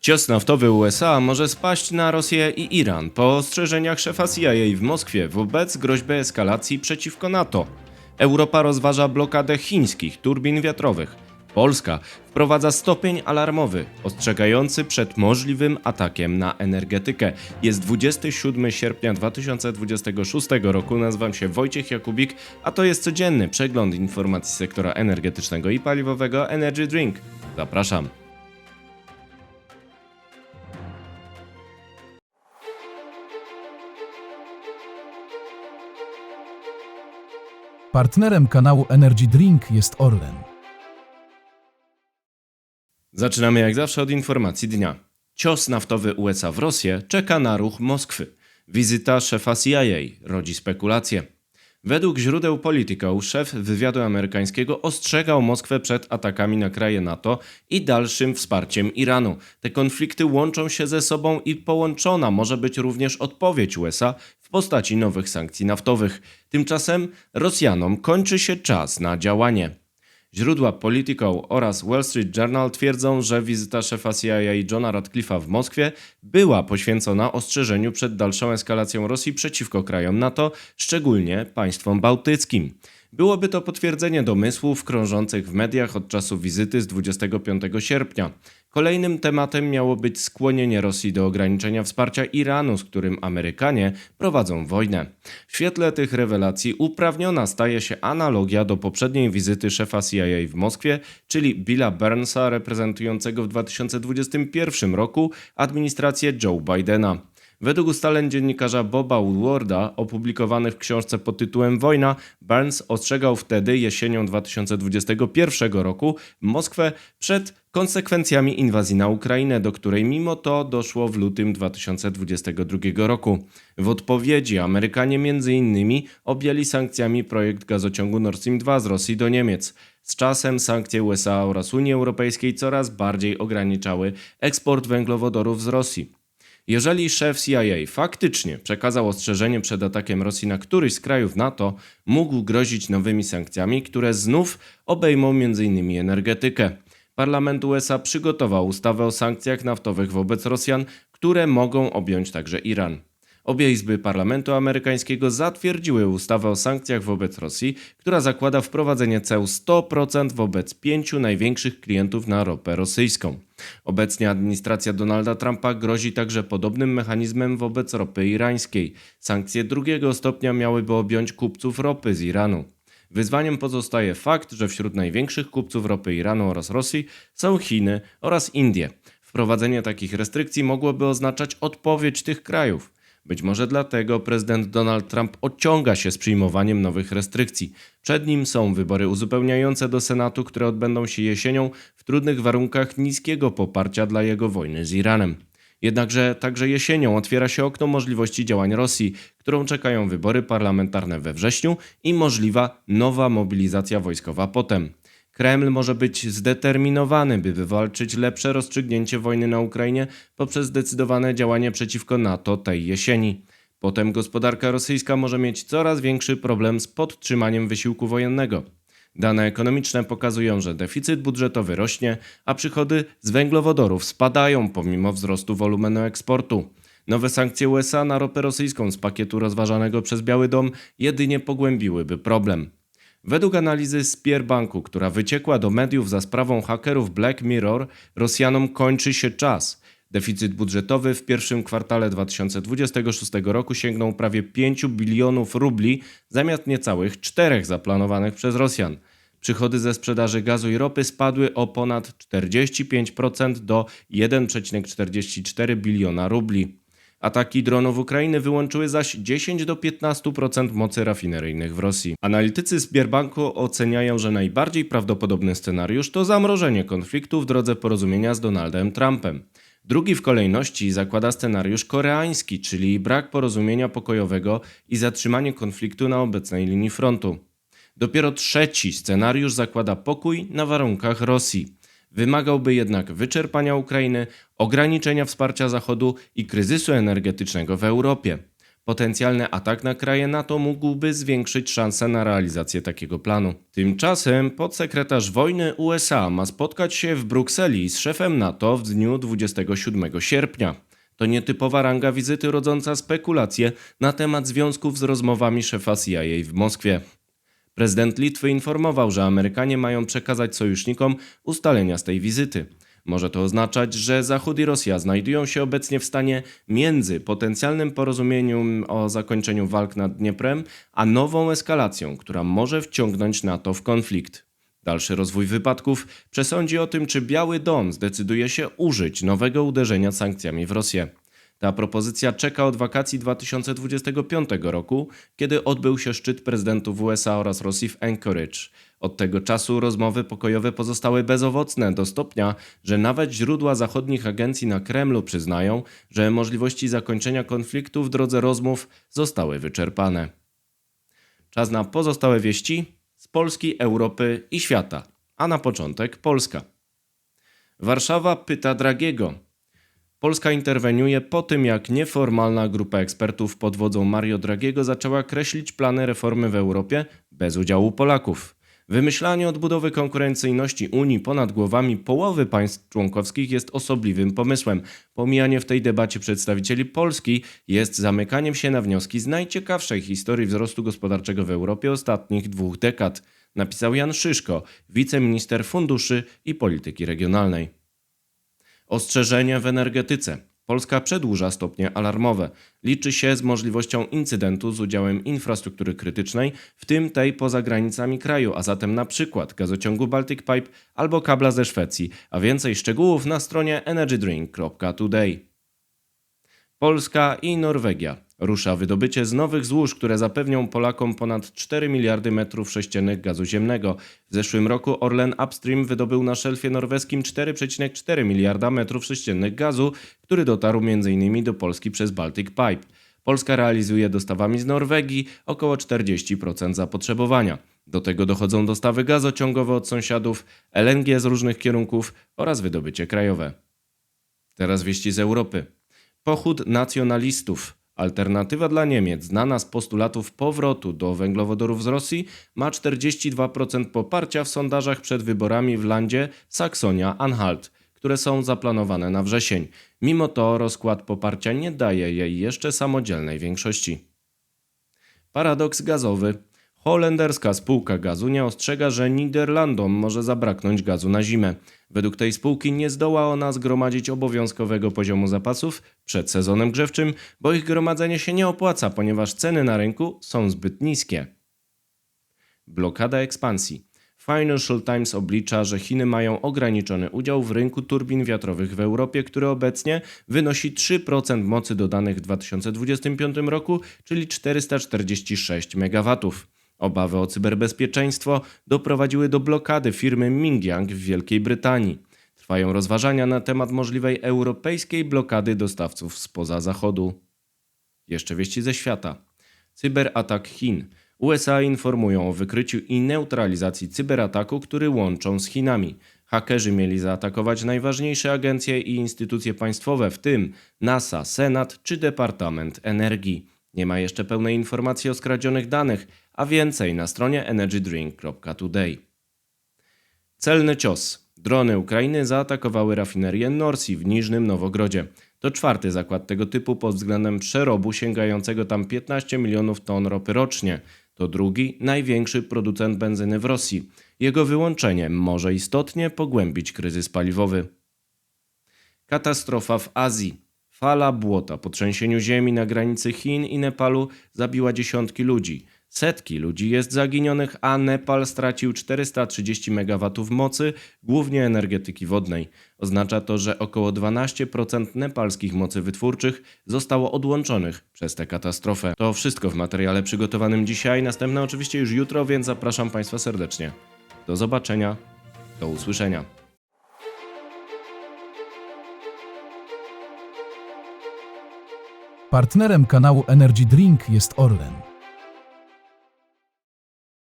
Cios naftowy USA może spaść na Rosję i Iran po ostrzeżeniach szefa CIA w Moskwie wobec groźby eskalacji przeciwko NATO. Europa rozważa blokadę chińskich turbin wiatrowych. Polska wprowadza stopień alarmowy, ostrzegający przed możliwym atakiem na energetykę. Jest 27 sierpnia 2026 roku, nazywam się Wojciech Jakubik, a to jest codzienny przegląd informacji sektora energetycznego i paliwowego Energy Drink. Zapraszam. Partnerem kanału Energy Drink jest Orlen. Zaczynamy jak zawsze od informacji dnia. Cios naftowy USA w Rosję czeka na ruch Moskwy. Wizyta szefa CIA rodzi spekulacje. Według źródeł Politico szef wywiadu amerykańskiego ostrzegał Moskwę przed atakami na kraje NATO i dalszym wsparciem Iranu. Te konflikty łączą się ze sobą i połączona może być również odpowiedź USA w postaci nowych sankcji naftowych. Tymczasem Rosjanom kończy się czas na działanie. Źródła Politico oraz Wall Street Journal twierdzą, że wizyta szefa CIA Johna Ratcliffe'a w Moskwie była poświęcona ostrzeżeniu przed dalszą eskalacją Rosji przeciwko krajom NATO, szczególnie państwom bałtyckim. Byłoby to potwierdzenie domysłów krążących w mediach od czasu wizyty z 25 sierpnia. Kolejnym tematem miało być skłonienie Rosji do ograniczenia wsparcia Iranu, z którym Amerykanie prowadzą wojnę. W świetle tych rewelacji uprawniona staje się analogia do poprzedniej wizyty szefa CIA w Moskwie, czyli Billa Burnsa reprezentującego w 2021 roku administrację Joe Bidena. Według ustaleń dziennikarza Boba Woodwarda opublikowanych w książce pod tytułem Wojna, Burns ostrzegał wtedy jesienią 2021 roku Moskwę przed konsekwencjami inwazji na Ukrainę, do której mimo to doszło w lutym 2022 roku. W odpowiedzi Amerykanie m.in. objęli sankcjami projekt gazociągu Nord Stream 2 z Rosji do Niemiec. Z czasem sankcje USA oraz Unii Europejskiej coraz bardziej ograniczały eksport węglowodorów z Rosji. Jeżeli szef CIA faktycznie przekazał ostrzeżenie przed atakiem Rosji na któryś z krajów NATO, mógł grozić nowymi sankcjami, które znów obejmą m.in. energetykę. Parlament USA przygotował ustawę o sankcjach naftowych wobec Rosjan, które mogą objąć także Iran. Obie izby parlamentu amerykańskiego zatwierdziły ustawę o sankcjach wobec Rosji, która zakłada wprowadzenie ceł 100% wobec 5 największych klientów na ropę rosyjską. Obecnie administracja Donalda Trumpa grozi także podobnym mechanizmem wobec ropy irańskiej. Sankcje drugiego stopnia miałyby objąć kupców ropy z Iranu. Wyzwaniem pozostaje fakt, że wśród największych kupców ropy Iranu oraz Rosji są Chiny oraz Indie. Wprowadzenie takich restrykcji mogłoby oznaczać odpowiedź tych krajów. Być może dlatego prezydent Donald Trump odciąga się z przyjmowaniem nowych restrykcji. Przed nim są wybory uzupełniające do Senatu, które odbędą się jesienią w trudnych warunkach niskiego poparcia dla jego wojny z Iranem. Jednakże także jesienią otwiera się okno możliwości działań Rosji, którą czekają wybory parlamentarne we wrześniu i możliwa nowa mobilizacja wojskowa potem. Kreml może być zdeterminowany, by wywalczyć lepsze rozstrzygnięcie wojny na Ukrainie poprzez zdecydowane działanie przeciwko NATO tej jesieni. Potem gospodarka rosyjska może mieć coraz większy problem z podtrzymaniem wysiłku wojennego. Dane ekonomiczne pokazują, że deficyt budżetowy rośnie, a przychody z węglowodorów spadają pomimo wzrostu wolumenu eksportu. Nowe sankcje USA na ropę rosyjską z pakietu rozważanego przez Biały Dom jedynie pogłębiłyby problem. Według analizy Sberbanku, która wyciekła do mediów za sprawą hakerów Black Mirror, Rosjanom kończy się czas. Deficyt budżetowy w pierwszym kwartale 2026 roku sięgnął prawie 5 bilionów rubli zamiast niecałych 4 zaplanowanych przez Rosjan. Przychody ze sprzedaży gazu i ropy spadły o ponad 45% do 1,44 biliona rubli. Ataki dronów Ukrainy wyłączyły zaś 10 do 15% mocy rafineryjnych w Rosji. Analitycy Sberbanku oceniają, że najbardziej prawdopodobny scenariusz to zamrożenie konfliktu w drodze porozumienia z Donaldem Trumpem. Drugi w kolejności zakłada scenariusz koreański, czyli brak porozumienia pokojowego i zatrzymanie konfliktu na obecnej linii frontu. Dopiero trzeci scenariusz zakłada pokój na warunkach Rosji. Wymagałby jednak wyczerpania Ukrainy, ograniczenia wsparcia Zachodu i kryzysu energetycznego w Europie. Potencjalny atak na kraje NATO mógłby zwiększyć szanse na realizację takiego planu. Tymczasem podsekretarz wojny USA ma spotkać się w Brukseli z szefem NATO w dniu 27 sierpnia. To nietypowa ranga wizyty rodząca spekulacje na temat związków z rozmowami szefa CIA w Moskwie. Prezydent Litwy informował, że Amerykanie mają przekazać sojusznikom ustalenia z tej wizyty. Może to oznaczać, że Zachód i Rosja znajdują się obecnie w stanie między potencjalnym porozumieniem o zakończeniu walk nad Dnieprem, a nową eskalacją, która może wciągnąć NATO w konflikt. Dalszy rozwój wypadków przesądzi o tym, czy Biały Dom zdecyduje się użyć nowego uderzenia sankcjami w Rosję. Ta propozycja czeka od wakacji 2025 roku, kiedy odbył się szczyt prezydentów USA oraz Rosji w Anchorage. Od tego czasu rozmowy pokojowe pozostały bezowocne do stopnia, że nawet źródła zachodnich agencji na Kremlu przyznają, że możliwości zakończenia konfliktu w drodze rozmów zostały wyczerpane. Czas na pozostałe wieści z Polski, Europy i świata. A na początek Polska. Warszawa pyta Dragiego. Polska interweniuje po tym, jak nieformalna grupa ekspertów pod wodzą Mario Dragiego zaczęła kreślić plany reformy w Europie bez udziału Polaków. Wymyślanie odbudowy konkurencyjności Unii ponad głowami połowy państw członkowskich jest osobliwym pomysłem. Pomijanie w tej debacie przedstawicieli Polski jest zamykaniem się na wnioski z najciekawszej historii wzrostu gospodarczego w Europie ostatnich 2 dekad, napisał Jan Szyszko, wiceminister funduszy i polityki regionalnej. Ostrzeżenie w energetyce. Polska przedłuża stopnie alarmowe. Liczy się z możliwością incydentu z udziałem infrastruktury krytycznej, w tym tej poza granicami kraju, a zatem na przykład gazociągu Baltic Pipe albo kabla ze Szwecji, a więcej szczegółów na stronie energydrink.today. Polska i Norwegia. Rusza wydobycie z nowych złóż, które zapewnią Polakom ponad 4 miliardy metrów sześciennych gazu ziemnego. W zeszłym roku Orlen Upstream wydobył na szelfie norweskim 4,4 miliarda metrów sześciennych gazu, który dotarł m.in. do Polski przez Baltic Pipe. Polska realizuje dostawami z Norwegii około 40% zapotrzebowania. Do tego dochodzą dostawy gazociągowe od sąsiadów, LNG z różnych kierunków oraz wydobycie krajowe. Teraz wieści z Europy. Pochód nacjonalistów. Alternatywa dla Niemiec, znana z postulatów powrotu do węglowodorów z Rosji, ma 42% poparcia w sondażach przed wyborami w landzie Saksonia-Anhalt, które są zaplanowane na wrzesień. Mimo to rozkład poparcia nie daje jej jeszcze samodzielnej większości. Paradoks gazowy. Holenderska spółka gazu nie ostrzega, że Niderlandom może zabraknąć gazu na zimę. Według tej spółki nie zdoła ona zgromadzić obowiązkowego poziomu zapasów przed sezonem grzewczym, bo ich gromadzenie się nie opłaca, ponieważ ceny na rynku są zbyt niskie. Blokada ekspansji. Financial Times oblicza, że Chiny mają ograniczony udział w rynku turbin wiatrowych w Europie, który obecnie wynosi 3% mocy dodanych w 2025 roku, czyli 446 MW. Obawy o cyberbezpieczeństwo doprowadziły do blokady firmy Mingyang w Wielkiej Brytanii. Trwają rozważania na temat możliwej europejskiej blokady dostawców spoza Zachodu. Jeszcze wieści ze świata. Cyberatak Chin. USA informują o wykryciu i neutralizacji cyberataku, który łączą z Chinami. Hakerzy mieli zaatakować najważniejsze agencje i instytucje państwowe, w tym NASA, Senat czy Departament Energii. Nie ma jeszcze pełnej informacji o skradzionych danych, a więcej na stronie energydrink.today. Celny cios. Drony Ukrainy zaatakowały rafinerię Norsi w Niżnym Nowogrodzie. To 4. zakład tego typu pod względem przerobu sięgającego tam 15 milionów ton ropy rocznie. To 2. największy producent benzyny w Rosji. Jego wyłączenie może istotnie pogłębić kryzys paliwowy. Katastrofa w Azji. Fala błota po trzęsieniu ziemi na granicy Chin i Nepalu zabiła dziesiątki ludzi. Setki ludzi jest zaginionych, a Nepal stracił 430 MW mocy, głównie energetyki wodnej. Oznacza to, że około 12% nepalskich mocy wytwórczych zostało odłączonych przez tę katastrofę. To wszystko w materiale przygotowanym dzisiaj, następne oczywiście już jutro, więc zapraszam Państwa serdecznie. Do zobaczenia, do usłyszenia. Partnerem kanału Energy Drink jest Orlen.